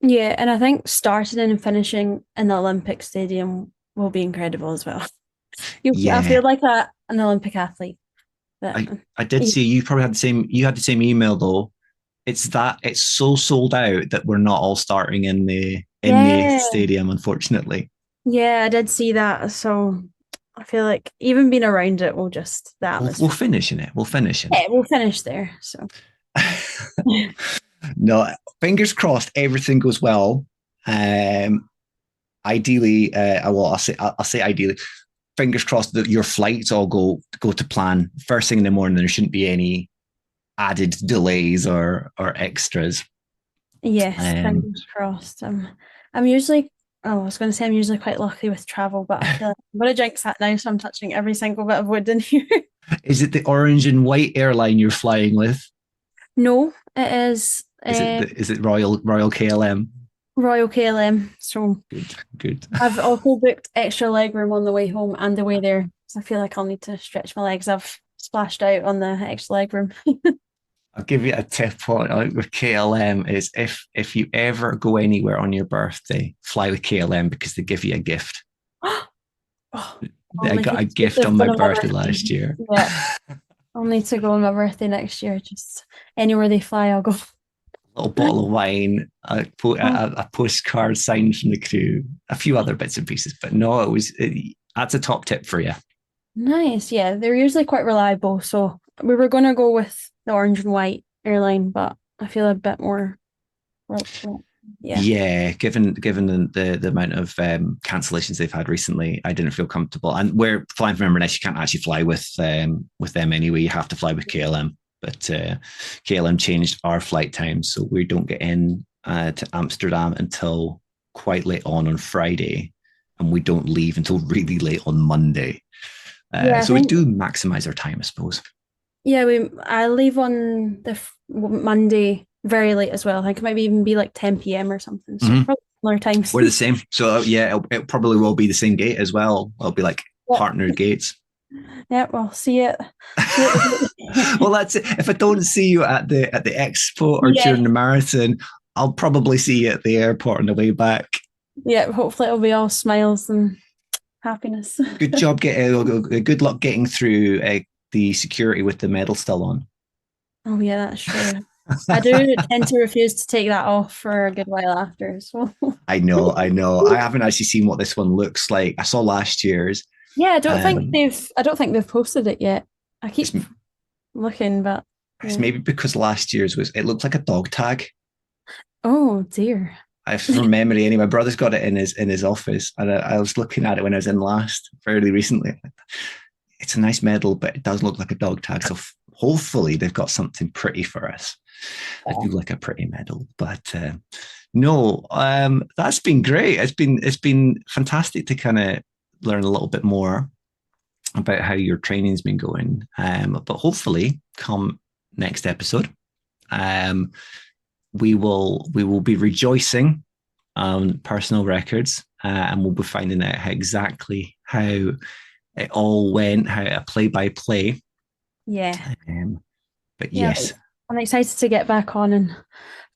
Yeah, and I think starting and finishing in the Olympic Stadium will be incredible as well. I feel like an Olympic athlete. But, I did see you probably had the same email though. It's so sold out that we're not all starting in the stadium, unfortunately. Yeah, I did see that. So I feel like even being around it will just We'll finish in it. We'll finish in it. Yeah, we'll finish there. So no, fingers crossed everything goes well. Ideally, I'll say ideally, fingers crossed that your flights all go to plan first thing in the morning. There shouldn't be any added delays or extras. Yes, fingers crossed. I'm usually, I was going to say I'm usually quite lucky with travel, but I feel like I'm going to jinx that now, so I'm touching every single bit of wood in here. Is it the orange and white airline you're flying with? No, it is. Is it Royal KLM? Royal KLM. So good. I've also booked extra leg room on the way home and the way there, so I feel like I'll need to stretch my legs. I've splashed out on the extra leg room. I'll give you a tip on with KLM is if you ever go anywhere on your birthday, fly with KLM because they give you a gift. I got a gift on my birthday last year. Yeah. I'll need to go on my birthday next year. Just anywhere they fly, I'll go. A little bottle of wine, a postcard signed from the crew, a few other bits and pieces. But no, that's a top tip for you. Nice. Yeah, they're usually quite reliable. So we were going to go with the orange and white airline, but I feel a bit more. Yeah, given the amount of cancellations they've had recently, I didn't feel comfortable. And we're flying from Inverness, you can't actually fly with them anyway. You have to fly with KLM. But KLM changed our flight times, so we don't get in to Amsterdam until quite late on Friday, and we don't leave until really late on Monday. So we do maximize our time, I suppose. Yeah, I leave on the Monday very late as well. I think it might even be like 10 p.m. or something. So probably similar times. We're the same. So yeah, it probably will be the same gate as well. It'll be like partnered gates. Yeah, well, see it. Well, that's it. If I don't see you at the expo or during the marathon, I'll probably see you at the airport on the way back. Yeah, hopefully it'll be all smiles and happiness. Good job good luck getting through the security with the medal still on. Oh yeah, that's true. I do tend to refuse to take that off for a good while after. So I know. I haven't actually seen what this one looks like. I saw last year's. Yeah, I don't think they've posted it yet. I keep looking, but it's maybe because last year's it looked like a dog tag. Oh dear. From memory anyway. My brother's got it in his office, and I was looking at it when I was in last fairly recently. It's a nice medal, but it does look like a dog tag. So hopefully they've got something pretty for us. I do like a pretty medal, but no, that's been great. It's been fantastic to kind of learn a little bit more about how your training's been going. But hopefully, come next episode, we will be rejoicing on personal records, and we'll be finding out exactly how it all went, how a play-by-play. Yeah. But yes. I'm excited to get back on and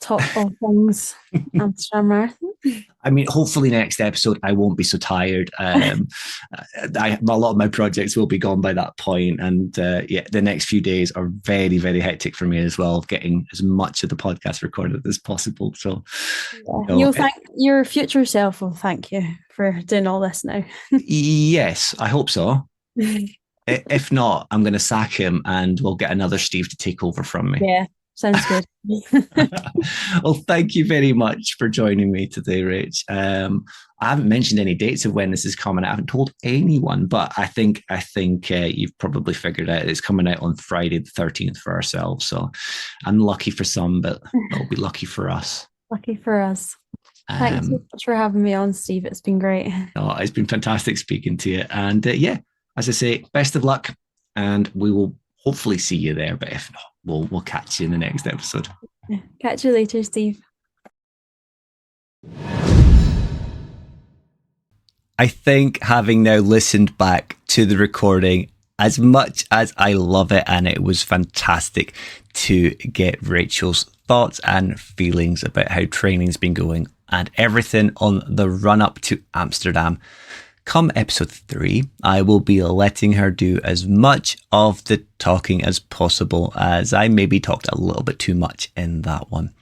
talk all things Amsterdam Marathon. I mean, hopefully next episode I won't be so tired. A lot of my projects will be gone by that point, and the next few days are very, very hectic for me as well, getting as much of the podcast recorded as possible. So you'll thank your future self will thank you for doing all this now. Yes, I hope so. If not, I'm going to sack him, and we'll get another Steve to take over from me. Yeah, Sounds good. Well, thank you very much for joining me today, Rach. I haven't mentioned any dates of when this is coming out. I haven't told anyone, but I think you've probably figured out it's coming out on Friday the 13th for ourselves. So I'm lucky for some, but it'll be lucky for us. Lucky for us. Thanks so much for having me on, Steve. It's been great. Oh, it's been fantastic speaking to you. And yeah, as I say, best of luck, and we will hopefully see you there. But if not, we'll catch you in the next episode. Catch you later, Steve. I think, having now listened back to the recording, as much as I love it, and it was fantastic to get Rachel's thoughts and feelings about how training's been going and everything on the run up to Amsterdam, come episode 3, I will be letting her do as much of the talking as possible, as I maybe talked a little bit too much in that one.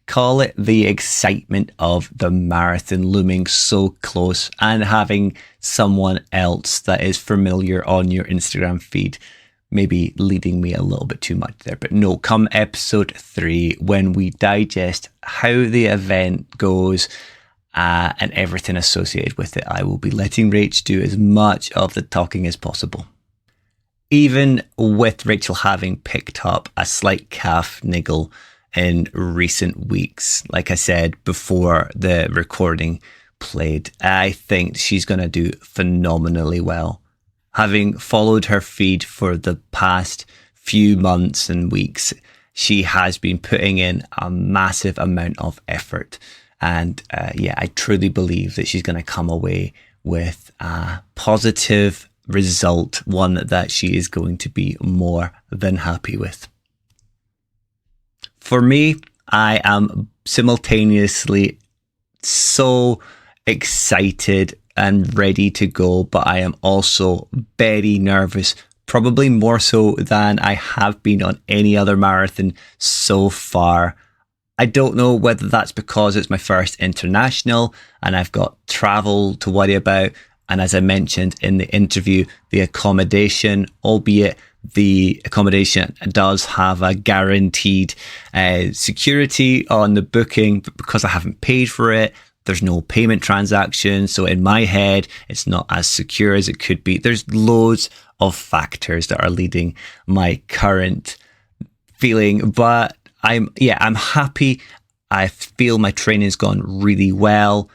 Call it the excitement of the marathon looming so close and having someone else that is familiar on your Instagram feed maybe leading me a little bit too much there. But no, come episode 3, when we digest how the event goes and everything associated with it, I will be letting Rach do as much of the talking as possible. Even with Rachel having picked up a slight calf niggle in recent weeks, like I said before the recording played, I think she's going to do phenomenally well. Having followed her feed for the past few months and weeks, she has been putting in a massive amount of effort. And I truly believe that she's going to come away with a positive result, one that she is going to be more than happy with. For me, I am simultaneously so excited and ready to go, but I am also very nervous, probably more so than I have been on any other marathon so far. I don't know whether that's because it's my first international and I've got travel to worry about. And as I mentioned in the interview, the accommodation, albeit the accommodation does have a guaranteed security on the booking, but because I haven't paid for it, there's no payment transaction. So in my head, it's not as secure as it could be. There's loads of factors that are leading my current feeling, but I'm happy. I feel my training's gone really well.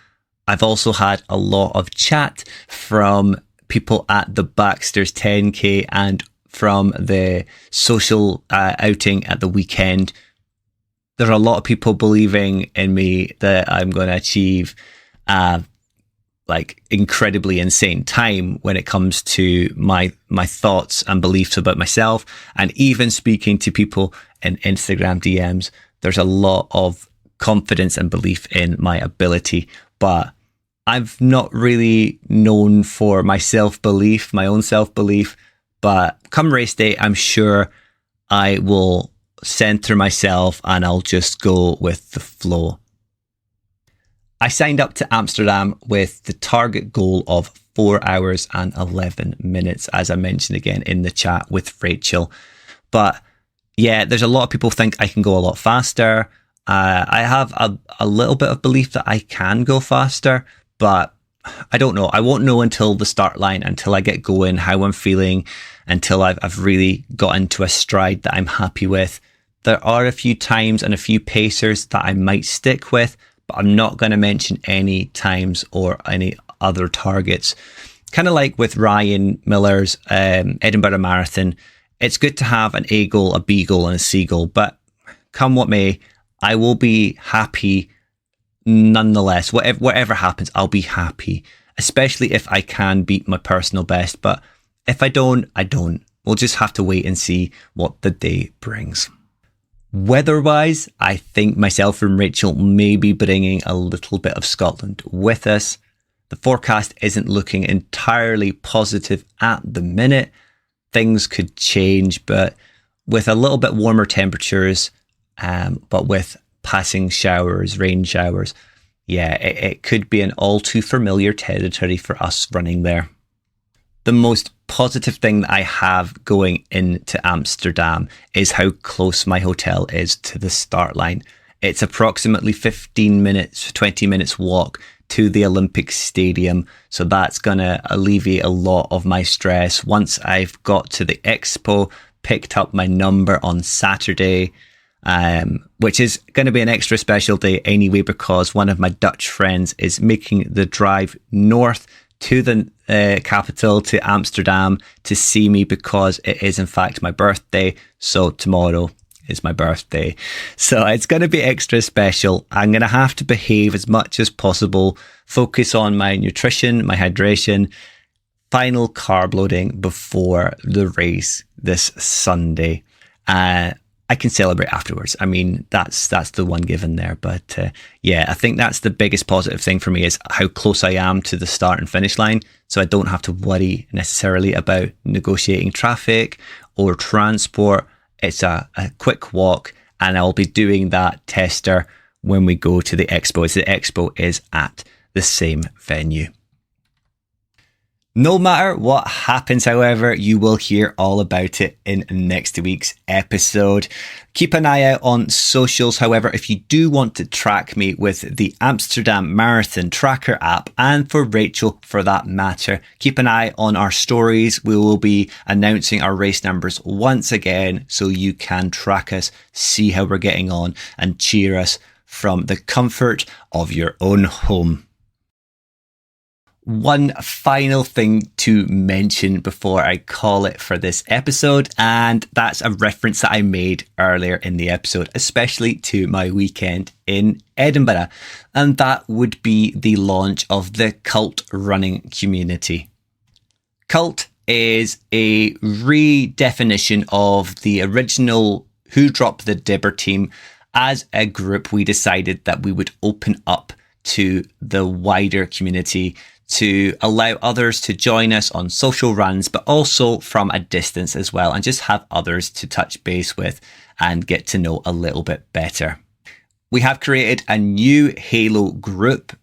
I've also had a lot of chat from people at the Baxter's 10K and from the social outing at the weekend. There are a lot of people believing in me that I'm going to achieve incredibly insane time when it comes to my thoughts and beliefs about myself. And even speaking to people in Instagram DMs, there's a lot of confidence and belief in my ability. But I've not really known for my self-belief, my own self-belief. But come race day, I'm sure I will center myself and I'll just go with the flow. I signed up to Amsterdam with the target goal of 4 hours and 11 minutes, as I mentioned again in the chat with Rachel. But yeah, there's a lot of people think I can go a lot faster. I have a little bit of belief that I can go faster, but I don't know. I won't know until the start line, until I get going, how I'm feeling, until I've really got into a stride that I'm happy with. There are a few times and a few pacers that I might stick with, but I'm not going to mention any times or any other targets. Kind of like with Ryan Miller's Edinburgh Marathon, it's good to have an A goal, a B goal and a C goal, but come what may, I will be happy nonetheless. Whatever happens, I'll be happy, especially if I can beat my personal best. But if I don't, I don't. We'll just have to wait and see what the day brings. Weather-wise, I think myself and Rachel may be bringing a little bit of Scotland with us. The forecast isn't looking entirely positive at the minute. Things could change, but with a little bit warmer temperatures, but with passing showers, rain showers, it could be an all too familiar territory for us running there. The most positive thing that I have going into Amsterdam is how close my hotel is to the start line. It's approximately 15 minutes, 20 minutes walk to the Olympic Stadium. So that's going to alleviate a lot of my stress. Once I've got to the expo, picked up my number on Saturday, which is going to be an extra special day anyway, because one of my Dutch friends is making the drive north to the capital, to Amsterdam, to see me, because it is in fact my birthday. So tomorrow is my birthday. So it's going to be extra special. I'm going to have to behave as much as possible, focus on my nutrition, my hydration, final carb loading before the race this Sunday. I can celebrate afterwards. I mean, that's the one given there. But yeah, I think that's the biggest positive thing for me, is how close I am to the start and finish line. So I don't have to worry necessarily about negotiating traffic or transport. It's a quick walk, and I'll be doing that tester when we go to the expo, as the expo is at the same venue. No matter what happens, however, you will hear all about it in next week's episode. Keep an eye out on socials. However, if you do want to track me with the Amsterdam Marathon Tracker app, and for Rachel for that matter, keep an eye on our stories. We will be announcing our race numbers once again, so you can track us, see how we're getting on, and cheer us from the comfort of your own home. One final thing to mention before I call it for this episode, and that's a reference that I made earlier in the episode, especially to my weekend in Edinburgh, and that would be the launch of the Cult running community. Cult is a redefinition of the original Who Dropped the Dibber team. As a group, we decided that we would open up to the wider community to allow others to join us on social runs, but also from a distance as well, and just have others to touch base with and get to know a little bit better. We have created a new Halo group,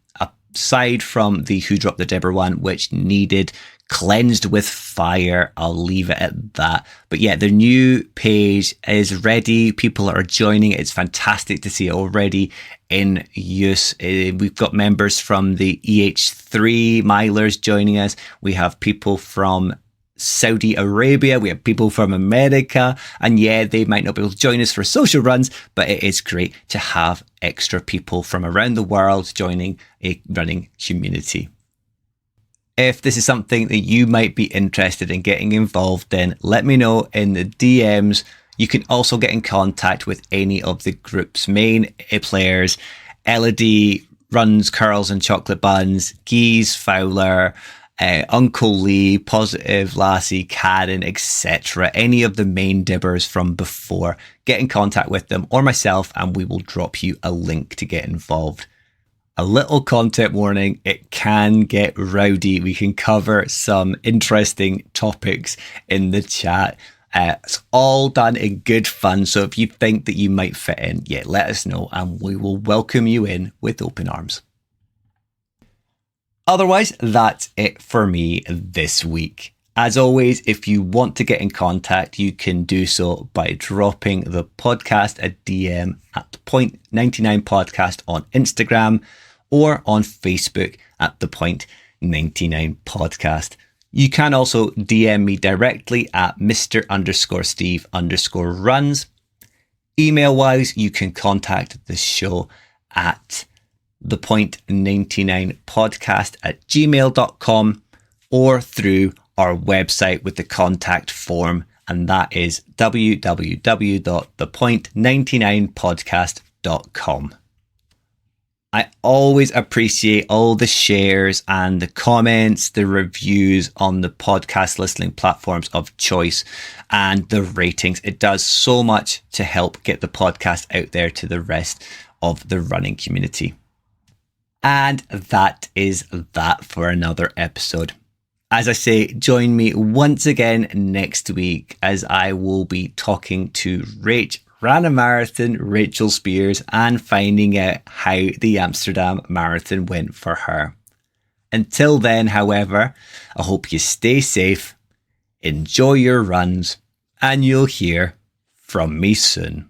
aside from the Who Dropped the Dibber one, which needed cleansed with fire. I'll leave it at that. But yeah, the new page is ready. People are joining. It's fantastic to see it already in use. We've got members from the EH3 milers joining us. We have people from Saudi Arabia. We have people from America. And yeah, they might not be able to join us for social runs, but it is great to have extra people from around the world joining a running community. If this is something that you might be interested in getting involved in, let me know in the DMs. You can also get in contact with any of the group's main players: Elodie, Runs, Curls and Chocolate Buns, Geese, Fowler, Uncle Lee, Positive, Lassie, Karen, etc. Any of the main dibbers from before. Get in contact with them or myself, and we will drop you a link to get involved. A little content warning, it can get rowdy. We can cover some interesting topics in the chat. It's all done in good fun. So if you think that you might fit in, yeah, let us know and we will welcome you in with open arms. Otherwise, that's it for me this week. As always, if you want to get in contact, you can do so by dropping the podcast a DM at Point99 Podcast on Instagram, or on Facebook at the Point99 Podcast. You can also DM me directly at Mr_Steve_runs. Email wise, you can contact the show at thepoint99podcast@gmail.com, or through our website with the contact form, and that is www.thepoint99podcast.com. I always appreciate all the shares and the comments, the reviews on the podcast listening platforms of choice, and the ratings. It does so much to help get the podcast out there to the rest of the running community. And that is that for another episode. As I say, join me once again next week, as I will be talking to ran a marathon, Rachel Speirs, and finding out how the Amsterdam Marathon went for her. Until then, however, I hope you stay safe, Enjoy your runs, and you'll hear from me soon.